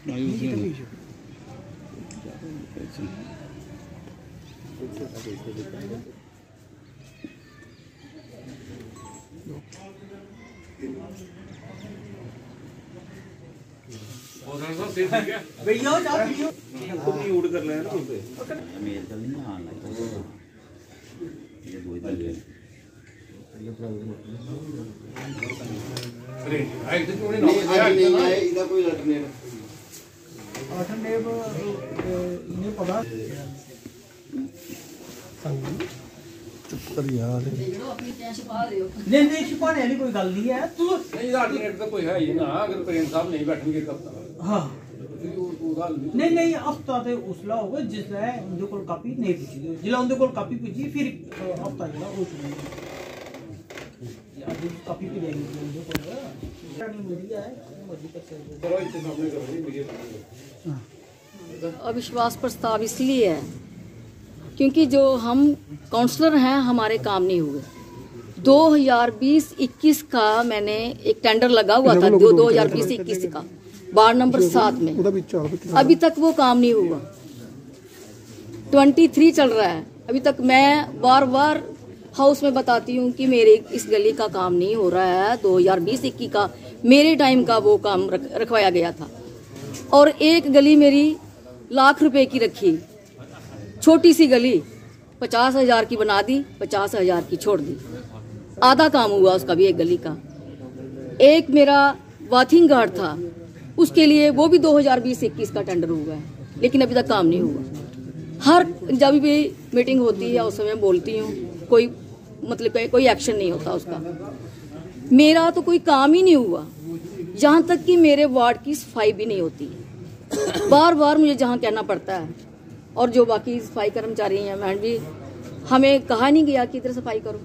भैया म्यूट कर लेना उनसे मेल का नहीं आना ये दो ही अरे आई तो तूने नहीं आया इधर कोई अल्टरनेट इन्हें पता चुप कर यार नहीं छुपाने वाली कोई गल नहीं है तू नहीं अल्टरनेट तो कोई है ही ना अगर प्रेम साहब नहीं बैठेंगे कब हाँ नहीं हफ्ता तो उसला होगा जिसले उनके कोल कापी नहीं पूछी जिला उनके कोल कापी पूछी फिर हफ्ता जिला वो चुनेंगे कापी भी देंगे उनके कोल मीडिया है मर्जी कर सकते चलो इससे सामने करो मीडिया अविश्वास प्रस्ताव इसलिए है क्योंकि जो हम काउंसलर हैं हमारे काम नहीं हुए। 2020-21 का मैंने एक टेंडर लगा हुआ था 2020-21 का वार्ड नंबर 7 में, अभी तक वो काम नहीं हुआ। 23 चल रहा है, अभी तक मैं बार बार हाउस में बताती हूँ कि मेरे इस गली का काम नहीं हो रहा है। 2020-21 का मेरे टाइम का वो काम रखवाया गया था और एक गली मेरी लाख रुपए की रखी, छोटी सी गली 50,000 की बना दी, 50,000 की छोड़ दी, आधा काम हुआ उसका भी एक गली का। एक मेरा वाथिंग गार्ड था, उसके लिए वो भी 2020-21 का टेंडर हुआ है, लेकिन अभी तक काम नहीं हुआ। हर जब भी मीटिंग होती है उस समय बोलती हूँ, कोई मतलब कोई एक्शन नहीं होता उसका। मेरा तो कोई काम ही नहीं हुआ, यहाँ तक कि मेरे वार्ड की सफाई भी नहीं होती है। बार बार मुझे जहाँ कहना पड़ता है और जो बाकी सफाई कर्मचारी हैं मैडम भी, हमें कहा नहीं गया कि इधर सफाई करो।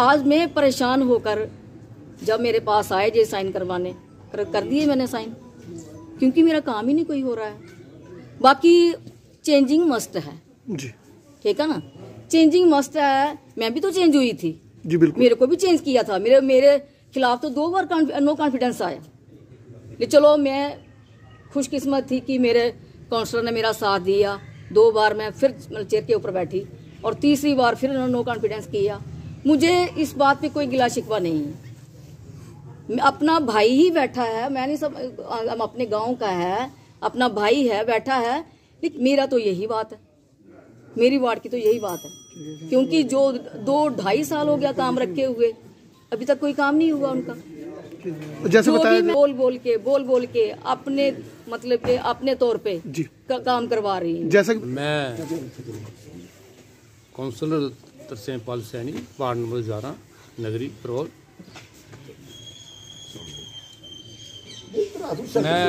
आज मैं परेशान होकर जब मेरे पास आए जे साइन करवाने, कर दिए मैंने साइन, क्योंकि मेरा काम ही नहीं कोई हो रहा है। बाकी चेंजिंग मस्ट है जी, ठीक है ना, चेंजिंग मस्ट है। मैं भी तो चेंज हुई थी जी, बिल्कुल मेरे को भी चेंज किया था। मेरे खिलाफ तो 2 बार नो कॉन्फिडेंस आया, लेकिन चलो मैं खुशकिस्मत थी कि मेरे काउंसलर ने मेरा साथ दिया। 2 बार मैं फिर चेयर के ऊपर बैठी और तीसरी बार फिर उन्होंने नो कॉन्फिडेंस किया। मुझे इस बात पे कोई गिला शिकवा नहीं है। अपना भाई ही बैठा है, मैं नहीं सब अपने गांव का है, अपना भाई है बैठा है, लेकिन मेरा तो यही बात है, मेरी वार्ड की तो यही बात है। क्योंकि जो 2-2.5 साल हो गया काम रखे हुए, अभी तक कोई काम नहीं हुआ उनका। जैसे बताया बोल बोल के अपने मतलब के अपने तौर पे काम करवा रही है। जैसे मैं काउंसलर तरसेम पाल सैनी, वार्ड नंबर 11 नगरी परवल। मैं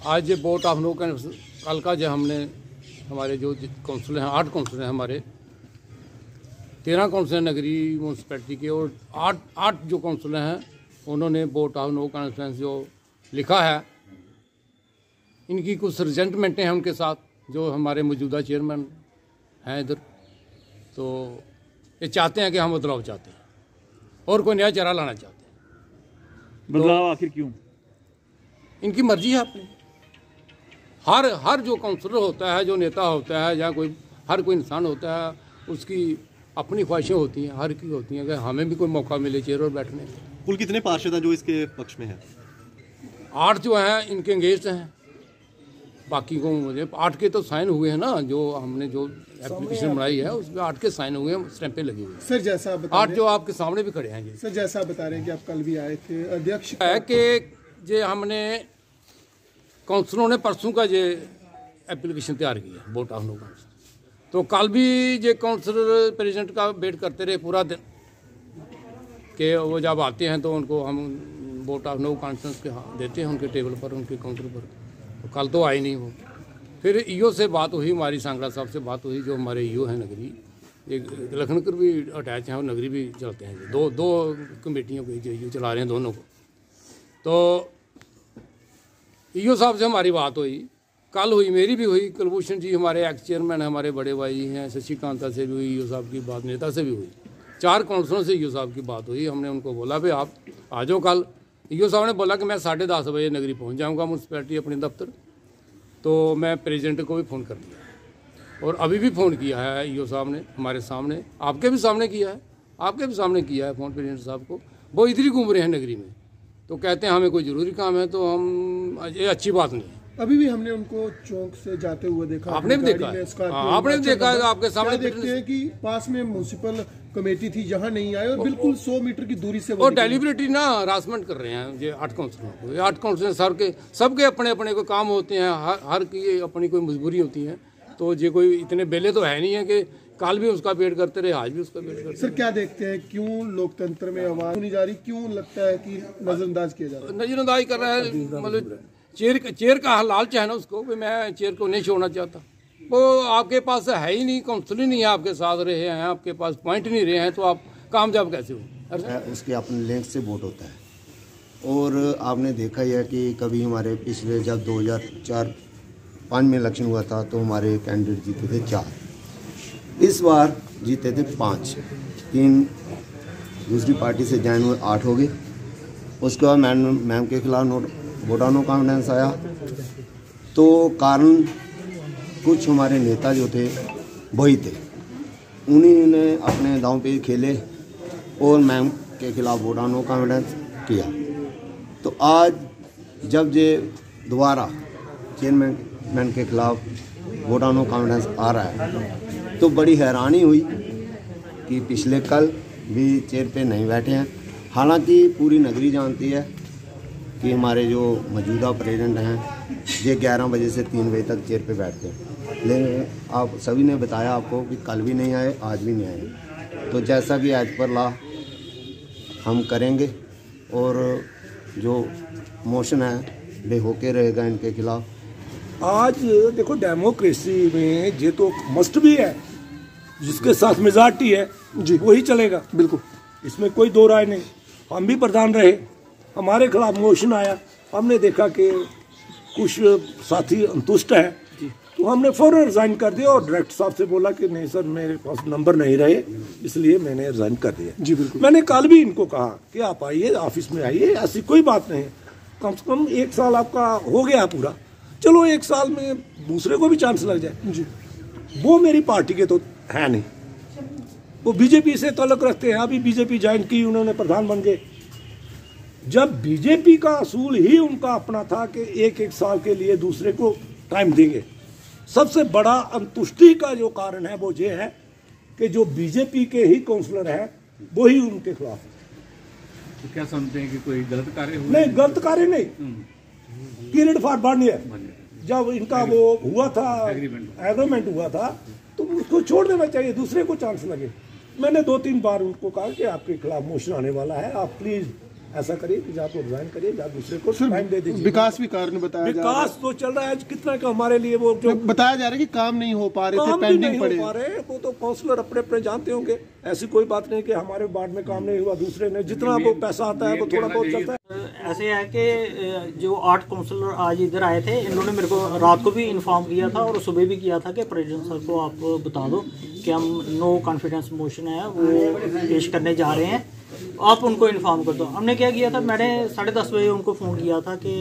आज ये वोट ऑफ नो कल का जो हमने हमारे जो काउंसलर हैं, 8 काउंसलर हैं हमारे, 13 काउंसलर नगरी म्यूनसिपैलिटी के और 8 जो काउंसलर हैं उन्होंने वोट ऑफ नो कॉन्फिडेंस जो लिखा है। इनकी कुछ रिजेंटमेंटें हैं उनके साथ, जो हमारे मौजूदा चेयरमैन हैं इधर, तो ये चाहते हैं कि हम बदलाव चाहते हैं और कोई नया चेहरा लाना चाहते हैं। बदलाव आखिर क्यों? इनकी मर्जी है अपनी। हर जो काउंसलर होता है, जो नेता होता है, या हर कोई इंसान होता है, उसकी अपनी ख्वाहिशें होती हैं, हर की होती हैं कि हमें भी कोई मौका मिले चेयर पर बैठने। कुल कितने पार्षद हैं जो इसके पक्ष में हैं? 8 जो हैं इनके एंगेज हैं, बाकी को मुझे 8 के तो साइन हुए हैं ना, जो हमने जो एप्लीकेशन बनाई है उसमें 8 के साइन हुए हैं, स्टैंपें लगी हुई हैं। सर जैसा 8 जो आपके सामने भी खड़े हैं जी। सर जैसा बता रहे हैं कि आप कल भी आए थे, अध्यक्ष है कि जे हमने काउंसलरों ने परसों का ये एप्लीकेशन तैयार किया वोट ऑफ नो कॉन्फिडेंस, तो कल भी ये काउंसलर प्रेसिडेंट का वेट करते रहे पूरा दिन कि वो जब आते हैं तो उनको हम वोट ऑफ नो कॉन्फिडेंस के देते हैं उनके टेबल पर, उनके काउंटर पर। तो कल तो आए नहीं वो। फिर ईओ से बात हुई, हमारी सांगला साहब से बात हुई, जो हमारे ईओ हैं नगरी, एक लखनपुर भी अटैच हैं और नगरी भी चलते हैं, दो कमेटियों को जो चला रहे हैं दोनों को। तो ईओ साहब से हमारी बात हुई, कल हुई, मेरी भी हुई, कुलभूषण जी हमारे एक्स चेयरमैन हमारे बड़े भाई हैं, शशिकांता से भी हुई, ईओ साहब की बात नेता से भी हुई, 4 काउंसलरों से ईओ साहब की बात हुई। हमने उनको बोला भाई आप आ जाओ कल, ईओ साहब ने बोला कि मैं 10:30 बजे नगरी पहुंच जाऊंगा म्यूनसिपैलिटी अपने दफ्तर। तो मैं प्रेसिडेंट को भी फ़ोन कर दिया और अभी भी फ़ोन किया है ईओ साहब ने हमारे सामने, आपके भी सामने किया है, आपके भी सामने किया है फ़ोन प्रेसिडेंट साहब को। वो इधर ही घूम रहे हैं नगरी में, तो कहते हैं हमें कोई ज़रूरी काम है, तो हम ये अच्छी बात नहीं है। अभी भी हमने उनको चौक से जाते हुए देखा, आपने भी देखा है, आपने भी देखा है, आपके सामने देखते हैं कि पास में म्युनिसिपल कमेटी थी, जहां नहीं आए और बिल्कुल 100 मीटर की दूरी से और डेलिबरेटली ना हरासमेंट कर रहे हैं ये 8 काउंसलरों को। ये 8 काउंसलर सबके अपने अपने कोई काम होते हैं, हर की अपनी कोई मजबूरी होती है। तो ये कोई इतने बेले तो है नहीं है कि कल भी उसका वेट करते रहे, आज भी उसका वेट करते। सर क्या देखते हैं, क्यों लोकतंत्र में आवाज नहीं जा रही, क्यों लगता है कि नजरअंदाज किया जा रहा है? नजरअंदाज कर रहा है, मतलब चेयर का लालच है ना उसको, कि मैं चेयर को नहीं छोड़ना चाहता। वो आपके पास है ही नहीं, काउंसिल ही नहीं है आपके साथ रहे हैं, आपके पास पॉइंट नहीं रहे हैं, तो आप कामयाब कैसे हो? उसके अपने लिंक से वोट होता है। और आपने देखा ही है कि कभी हमारे पिछले जब 2004-5 में इलेक्शन हुआ था तो हमारे कैंडिडेट जीते थे 4, इस बार जीते थे 5, 3 दूसरी पार्टी से ज्वाइन हुए 8 हो गए। उसके बाद मैम के खिलाफ वोट ऑफ नो कॉन्फिडेंस आया। तो कारण कुछ हमारे नेता जो थे वही थे, उन्हीं ने अपने दांव पे खेले और मैम के खिलाफ वोट ऑफ नो कॉन्फिडेंस किया। तो आज जब ये दोबारा चेयरमैन के खिलाफ वोट ऑफ नो कॉन्फिडेंस आ रहा है तो बड़ी हैरानी हुई कि पिछले कल भी चेयर पे नहीं बैठे हैं। हालांकि पूरी नगरी जानती है कि हमारे जो मौजूदा प्रेसिडेंट हैं ये 11 बजे से 3 बजे तक चेयर पे बैठते हैं, लेकिन आप सभी ने बताया आपको कि कल भी नहीं आए, आज भी नहीं आए। तो जैसा कि आज पर ला हम करेंगे और जो मोशन है वे होके रहेगा इनके खिलाफ। आज देखो डेमोक्रेसी में ये तो मस्ट भी है, जिसके साथ मेजॉरिटी है जी वही चलेगा, बिल्कुल इसमें कोई दो राय नहीं। हम भी प्रधान रहे, हमारे खिलाफ मोशन आया, हमने देखा कि कुछ साथी संतुष्ट है तो हमने फौरन रिजाइन कर दिया और डायरेक्टर साहब से बोला कि नहीं सर मेरे पास नंबर नहीं रहे, इसलिए मैंने रिजाइन कर दिया। जी बिल्कुल। मैंने कल भी इनको कहा कि आप आइए ऑफिस में आइए, ऐसी कोई बात नहीं, कम से कम 1 साल आपका हो गया पूरा, चलो 1 साल में दूसरे को भी चांस लग जाए। जी वो मेरी पार्टी के तो है नहीं, वो बीजेपी से ताल्लुक रखते हैं। अभी बीजेपी ज्वाइन की, उन्होंने प्रधान बन गए। जब बीजेपी का असूल ही उनका अपना था कि 1-1 साल के लिए दूसरे को टाइम देंगे, सबसे बड़ा अंतुष्टि का जो कारण है वो ये है कि जो बीजेपी के ही काउंसलर हैं वो ही उनके खिलाफ। तो क्या समझते हैं कि कोई गलत कार्य हुआ? नहीं, गलत कार्य नहीं, पीरियड फॉर 1 ईयर जब इनका वो हुआ था, एग्रीमेंट हुआ था, तो उसको छोड़ देना चाहिए, दूसरे को चांस लगे। मैंने 2-3 बार उनको कहा कि आपके खिलाफ मोशन आने वाला है, आप प्लीज ऐसा करिए कि आप रिजाइन करिए, आप दूसरे को टाइम दे दीजिए। विकास भी कारण बताया जा रहा है। विकास तो चल रहा है कितना का हमारे लिए, वो जो बताया जा रहा है कि काम नहीं हो पा रहे थे, पेंडिंग पड़े। वो तो काउंसलर अपने अपने जानते होंगे, ऐसी कोई बात नहीं कि हमारे वार्ड में काम नहीं हुआ, दूसरे ने जितना वो पैसा आता है वो थोड़ा बहुत चलता है। ऐसे है कि जो 8 काउंसलर आज इधर आए थे, इन्होंने मेरे को रात को भी इन्फॉर्म किया था और सुबह भी किया था कि प्रेसिडेंट सर को आप बता दो कि हम नो कॉन्फिडेंस मोशन है वो पेश करने जा रहे हैं, आप उनको इन्फॉर्म कर दो। हमने क्या किया था, मैंने 10:30 बजे उनको फ़ोन किया था कि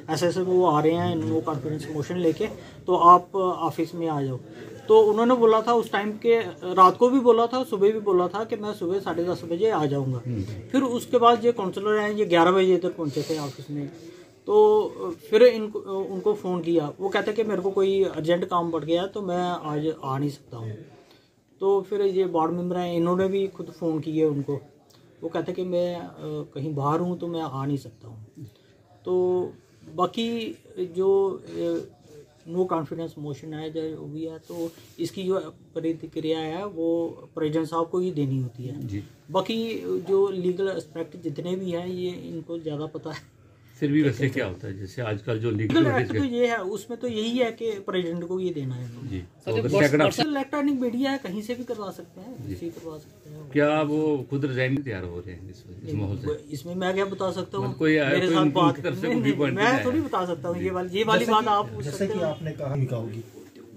ऐसे ऐसे वो आ रहे हैं नो कॉन्फिडेंस मोशन लेके, तो आप ऑफिस में आ जाओ। तो उन्होंने बोला था उस टाइम के, रात को भी बोला था, सुबह भी बोला था कि मैं सुबह 10:30 बजे आ जाऊंगा। फिर उसके बाद ये काउंसलर हैं, ये 11 बजे तक पहुंचे थे ऑफिस में। तो फिर उनको फ़ोन किया, वो कहते कि मेरे को कोई अर्जेंट काम पड़ गया तो मैं आज आ नहीं सकता हूँ। तो फिर ये वार्ड मेंबर हैं, इन्होंने भी खुद फ़ोन किए उनको, वो कहते कि मैं कहीं बाहर हूँ तो मैं आ नहीं सकता हूँ। तो बाकी जो नो कॉन्फिडेंस मोशन है जो भी है, तो इसकी जो प्रतिक्रिया है वो प्रेसिडेंट साहब को ही देनी होती है जी। बाकी जो लीगल एस्पेक्ट जितने भी हैं ये इनको ज़्यादा पता है। फिर भी वैसे क्या होता है, जैसे आजकल जो लीगल एक्ट तो ये है, उसमें तो यही है कि प्रेसिडेंट को ये देना है जी। इलेक्ट्रॉनिक मीडिया है, कहीं से भी करवा सकते हैं, करवा सकते हैं। क्या वो खुद रिजाइन तैयार हो रहे हैं इस माहौल से? इसमें मैं क्या बता सकता हूँ, मेरे साथ बात मैं थोड़ी बता सकता हूँ। ये वाली बात आप पूछ सकते हैं। आपने कहा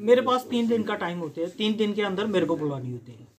मेरे पास 3 दिन का टाइम होते हैं, 3 दिन के अंदर मेरे को बुलानी होती है।